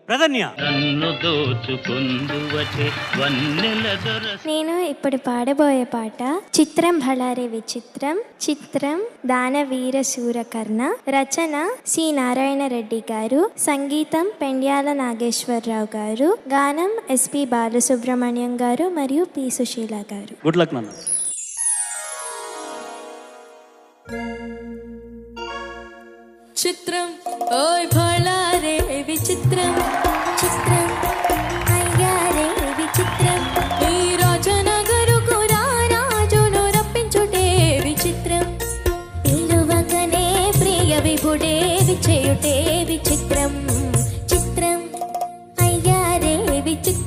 ప్రధన్య. నేను ఇప్పుడు పాడబోయే పాట చిత్రం భళారే విచిత్రం. చిత్రం దానవీర శూరకర్ణ. రచన సి నారాయణ రెడ్డి గారు. సంగీతం పెండ్యాల నాగేశ్వరరావు గారు. గానం ఎస్పి బాలసుబ్రహ్మణ్యం గారు మరియు పి సుశీల గారు. గుడ్ లక్ నాన్న. చిత్రం ఓయ్ భళారే విచిత్రం. చిత్రం అయ్యారే విచిత్రం. ఈ రాజనగరుకు రాజును రప్పించుటే విచిత్రం. పిలువకనే ప్రియ విభుడే విచేయుటే విచిత్రం. చిత్రం అయ్యారే విచిత్రం.